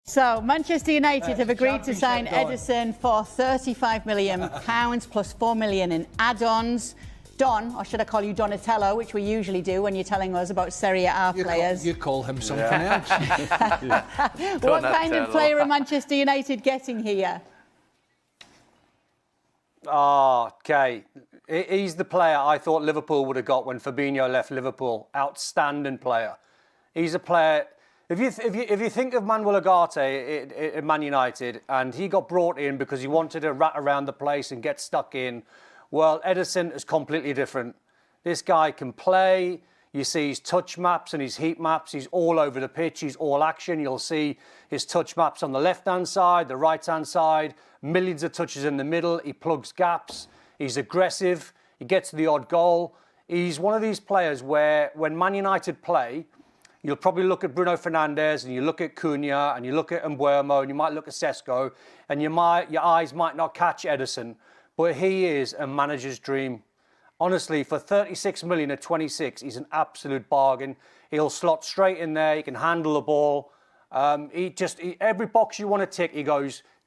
So, Manchester United have agreed to sign Ederson for £35 million plus £4 million in add-ons. Don, or should I call you Donatello, which we usually do when you're telling us about Serie A players. You call him something else. What kind of player are Manchester United getting here? Okay. He's the player I thought Liverpool would have got when Fabinho left Liverpool. Outstanding player. He's a player... If you think of Manuel Ugarte at Man United, and he got brought in because he wanted to rat around the place and get stuck in, well, Ederson is completely different. This guy can play. You see his touch maps and his heat maps. He's all over the pitch. He's all action. You'll see his touch maps on the left-hand side, the right-hand side, millions of touches in the middle. He plugs gaps. He's aggressive. He gets the odd goal. He's one of these players where when Man United play, you'll probably look at Bruno Fernandes and you look at Cunha and you look at Mbeumo and you might look at Sesko and your eyes might not catch Ederson, but he is a manager's dream. Honestly, for 36 million at 26, he's an absolute bargain. He'll slot straight in there. He can handle the ball. Every box you want to tick,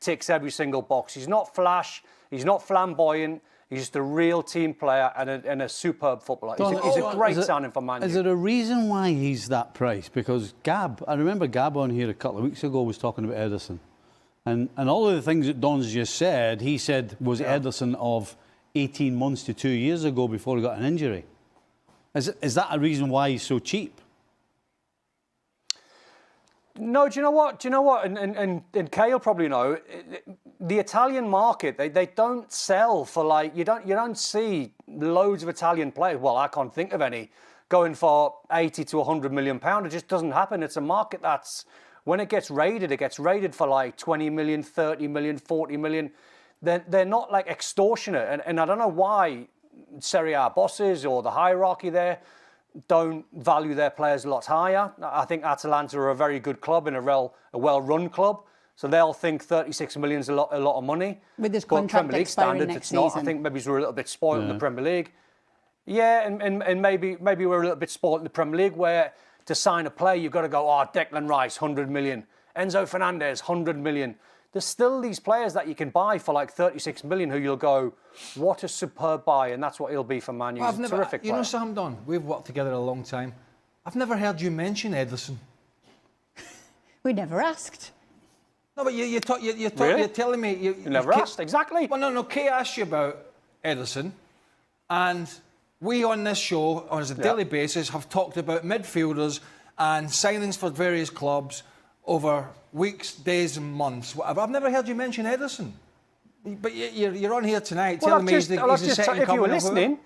ticks every single box. He's not flash. He's not flamboyant. He's just a real team player and a superb footballer. He's a great signing for Man United. Is there a reason why he's that price? Because I remember Gab on here a couple of weeks ago was talking about Ederson. And all of the things that Don's just said, he said was Ederson of 18 months to 2 years ago before he got an injury. Is that a reason why he's so cheap? No, do you know what? And Kale probably know. The Italian market, they don't sell for like, you don't see loads of Italian players. Well, I can't think of any going for 80 to 100 million pounds. It just doesn't happen. It's a market that's, when it gets rated for like 20 million, 30 million, 40 million. They're not like extortionate. And I don't know why Serie A bosses or the hierarchy there don't value their players a lot higher. I think Atalanta are a very good club and a well-run club. So they'll think 36 million is a lot of money. With this contract Premier League expiring standards, next it's not. season. I think maybe we're a little bit spoiled in the Premier League. Yeah, and maybe we're a little bit spoiled in the Premier League where to sign a player, you've got to go, Declan Rice, 100 million. Enzo Fernandez, 100 million. There's still these players that you can buy for like 36 million who you'll go, what a superb buy, and that's what he'll be for Man U. He's a terrific player. You know, Sam Don, we've worked together a long time. I've never heard you mention Ederson. We never asked. No, but you're telling me... You never asked, exactly. Well, no, Kay asked you about Ederson, and we on this show, on a daily basis, have talked about midfielders and signings for various clubs over weeks, days and months. Whatever. I've never heard you mention Ederson. But you're on here tonight telling me he's the second coming. If you were listening,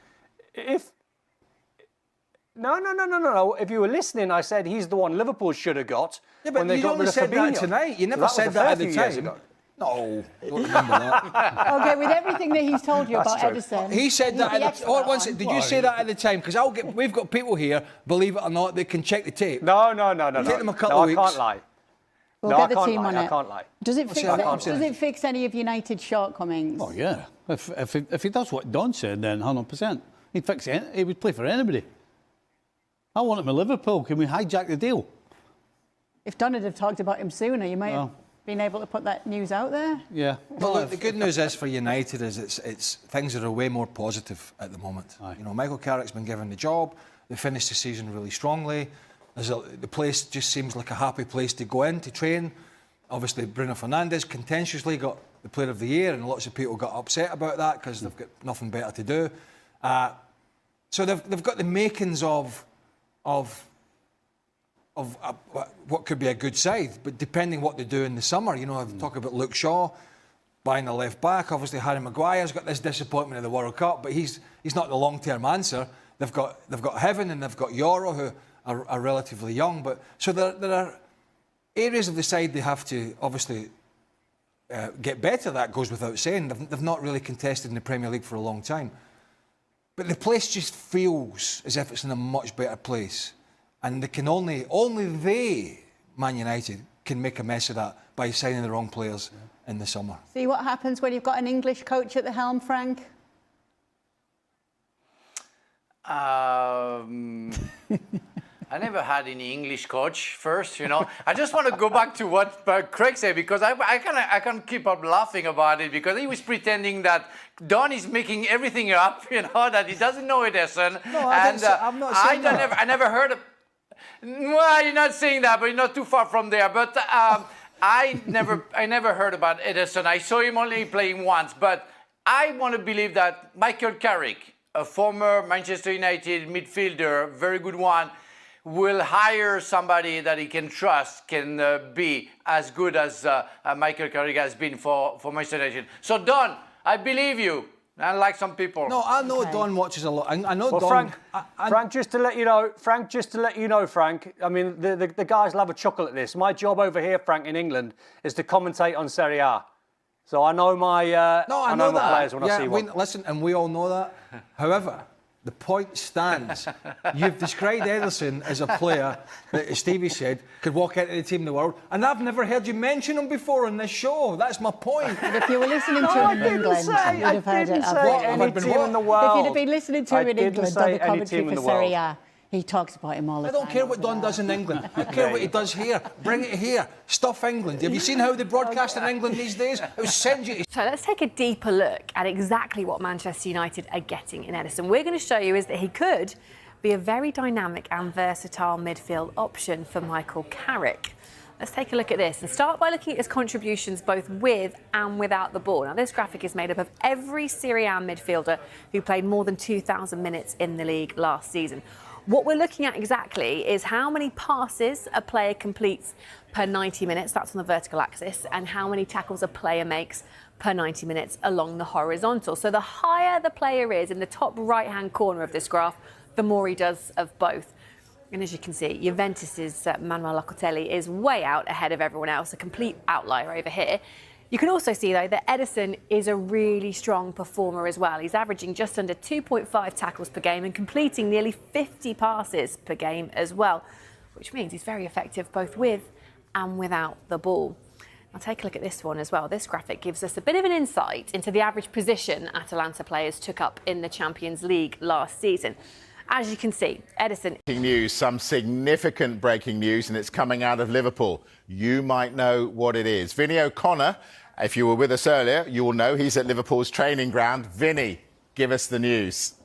No. If you were listening, I said he's the one Liverpool should have got when they got rid of Fabinho. You only said that tonight. You never said that at the time. No, don't remember that. Okay, with everything that he's told you about Ederson. He said that at the time. Did you say that at the time? Because we've got people here, believe it or not, that can check the tape. No. Take them a couple of weeks. I can't lie. We'll get the team on it. I can't lie. Does it fix any of United's shortcomings? Oh, yeah. If he does what Don said, then 100%. He'd fix it. He would play for anybody. I want him at Liverpool. Can we hijack the deal? If Don had talked about him sooner, you might have been able to put that news out there. Yeah. Well, look, the good news is for United is it's things are way more positive at the moment. Aye. You know, Michael Carrick's been given the job. They finished the season really strongly. The place just seems like a happy place to go in to train. Obviously, Bruno Fernandes contentiously got the Player of the Year, and lots of people got upset about that because they've got nothing better to do. So they've got the makings of what could be a good side, but depending what they do in the summer, you know, I've talked about Luke Shaw buying the left back. Obviously, Harry Maguire's got this disappointment in the World Cup, but he's not the long-term answer. They've got Heaven and they've got Yoro, who are relatively young, but so there are areas of the side they have to obviously get better. That goes without saying. They've not really contested in the Premier League for a long time, but the place just feels as if it's in a much better place, and they can only Man United can make a mess of that by signing the wrong players in the summer. See what happens when you've got an English coach at the helm, Frank? I never had any English coach first, I just want to go back to what Craig said, because I can't keep up laughing about it, because he was pretending that Don is making everything up, that he doesn't know Ederson. No, I'm not saying that. I never heard of... Well, you're not saying that, but you're not too far from there. But I never heard about Ederson. I saw him only playing once, but I want to believe that Michael Carrick, a former Manchester United midfielder, very good one, will hire somebody that he can trust, can be as good as Michael Carrick has been for Manchester United. So, Don, I believe you, unlike some people. No, I know Don watches a lot. I know Well, Don... Frank, just to let you know, Frank, I mean, the guys will have a chuckle at this. My job over here, Frank, in England, is to commentate on Serie A. So I know my I know my players when I see one. Listen, and we all know that. However, the point stands. You've described Ederson as a player that, as Stevie said, could walk into the team in the world, and I've never heard you mention him before on this show. That's my point. But if you were listening to him in England, you'd have heard it. Any team in the world. If you'd have been listening to him in England on the commentary for Serie A, he talks about him all the time. I don't care what Don does in England. I care what he does here. Bring it here. Stuff England. Have you seen how they broadcast in England these days? It was send you. So let's take a deeper look at exactly what Manchester United are getting in Ederson. We're going to show you is that he could be a very dynamic and versatile midfield option for Michael Carrick. Let's take a look at this and start by looking at his contributions both with and without the ball. Now, this graphic is made up of every Serie A midfielder who played more than 2,000 minutes in the league last season. What we're looking at exactly is how many passes a player completes per 90 minutes, that's on the vertical axis, and how many tackles a player makes per 90 minutes along the horizontal. So the higher the player is in the top right-hand corner of this graph, the more he does of both. And as you can see, Juventus's Manuel Locatelli is way out ahead of everyone else, a complete outlier over here. You can also see, though, that Ederson is a really strong performer as well. He's averaging just under 2.5 tackles per game and completing nearly 50 passes per game as well, which means he's very effective both with and without the ball. Now, take a look at this one as well. This graphic gives us a bit of an insight into the average position Atalanta players took up in the Champions League last season. As you can see, Ederson... News, some significant breaking news, and it's coming out of Liverpool. You might know what it is. Vinny O'Connor, if you were with us earlier, you will know he's at Liverpool's training ground. Vinny, give us the news.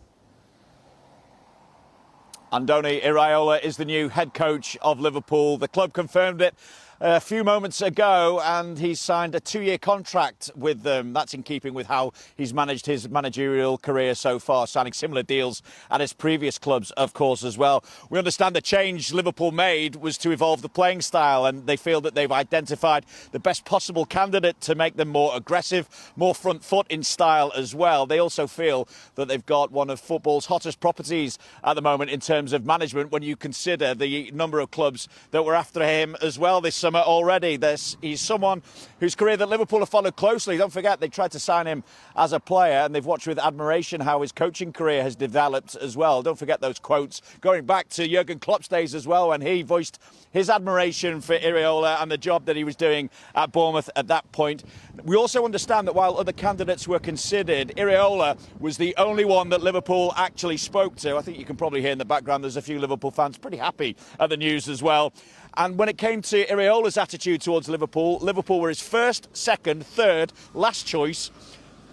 Andoni Iraola is the new head coach of Liverpool. The club confirmed it a few moments ago, and he's signed a 2-year contract with them. That's in keeping with how he's managed his managerial career so far, signing similar deals at his previous clubs, of course, as well. We understand the change Liverpool made was to evolve the playing style, and they feel that they've identified the best possible candidate to make them more aggressive, more front foot in style as well. They also feel that they've got one of football's hottest properties at the moment in terms of management when you consider the number of clubs that were after him as well this summer already. He's someone whose career that Liverpool have followed closely. Don't forget, they tried to sign him as a player, and they've watched with admiration how his coaching career has developed as well. Don't forget those quotes going back to Jurgen Klopp's days as well, when he voiced his admiration for Iraola and the job that he was doing at Bournemouth at that point. We also understand that while other candidates were considered, Iraola was the only one that Liverpool actually spoke to. I think you can probably hear in the background there's a few Liverpool fans pretty happy at the news as well. And when it came to Iraola's attitude towards Liverpool, Liverpool were his first, second, third, last choice.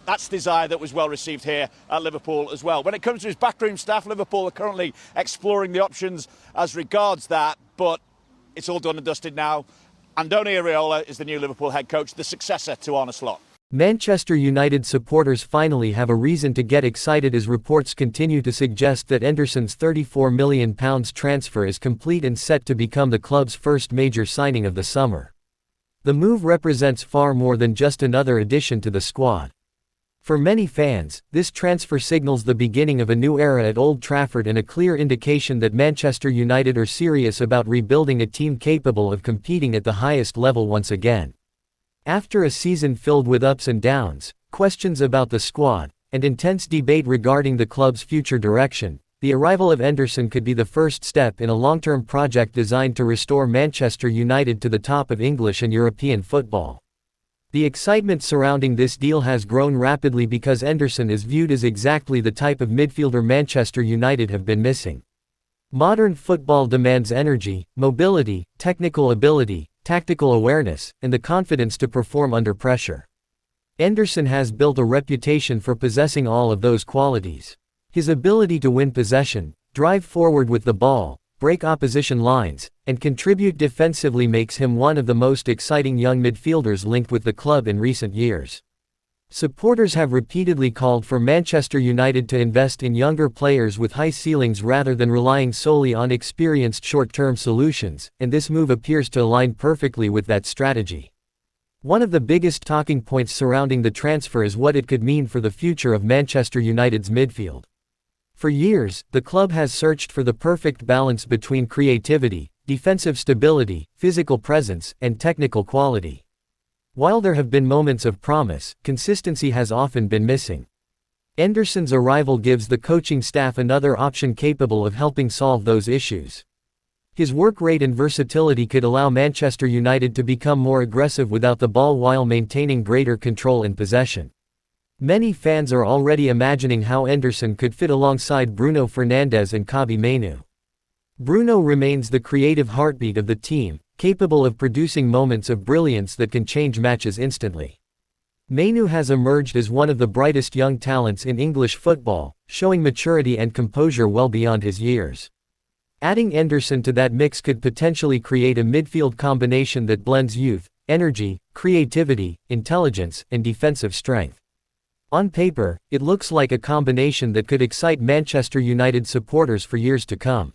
That's desire that was well received here at Liverpool as well. When it comes to his backroom staff, Liverpool are currently exploring the options as regards that, but it's all done and dusted now. Andoni Iraola is the new Liverpool head coach, the successor to Arne Slot. Manchester United supporters finally have a reason to get excited as reports continue to suggest that Ederson's £34 million transfer is complete and set to become the club's first major signing of the summer. The move represents far more than just another addition to the squad. For many fans, this transfer signals the beginning of a new era at Old Trafford and a clear indication that Manchester United are serious about rebuilding a team capable of competing at the highest level once again. After a season filled with ups and downs, questions about the squad, and intense debate regarding the club's future direction, the arrival of Enderson could be the first step in a long-term project designed to restore Manchester United to the top of English and European football. The excitement surrounding this deal has grown rapidly because Ederson is viewed as exactly the type of midfielder Manchester United have been missing. Modern football demands energy, mobility, technical ability, tactical awareness, and the confidence to perform under pressure. Enderson has built a reputation for possessing all of those qualities. His ability to win possession, drive forward with the ball, break opposition lines, and contribute defensively makes him one of the most exciting young midfielders linked with the club in recent years. Supporters have repeatedly called for Manchester United to invest in younger players with high ceilings rather than relying solely on experienced short-term solutions, and this move appears to align perfectly with that strategy. One of the biggest talking points surrounding the transfer is what it could mean for the future of Manchester United's midfield. For years, the club has searched for the perfect balance between creativity, defensive stability, physical presence, and technical quality. While there have been moments of promise, consistency has often been missing. Enderson's arrival gives the coaching staff another option capable of helping solve those issues. His work rate and versatility could allow Manchester United to become more aggressive without the ball while maintaining greater control in possession. Many fans are already imagining how Ederson could fit alongside Bruno Fernandes and Kobbie Mainoo. Bruno remains the creative heartbeat of the team, capable of producing moments of brilliance that can change matches instantly. Mainoo has emerged as one of the brightest young talents in English football, showing maturity and composure well beyond his years. Adding Enderson to that mix could potentially create a midfield combination that blends youth, energy, creativity, intelligence, and defensive strength. On paper, it looks like a combination that could excite Manchester United supporters for years to come.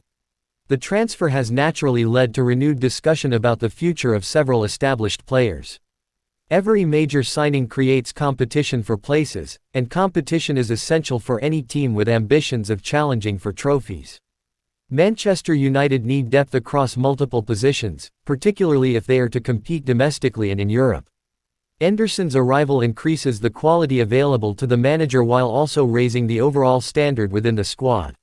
The transfer has naturally led to renewed discussion about the future of several established players. Every major signing creates competition for places, and competition is essential for any team with ambitions of challenging for trophies. Manchester United need depth across multiple positions, particularly if they are to compete domestically and in Europe. Enderson's arrival increases the quality available to the manager while also raising the overall standard within the squad.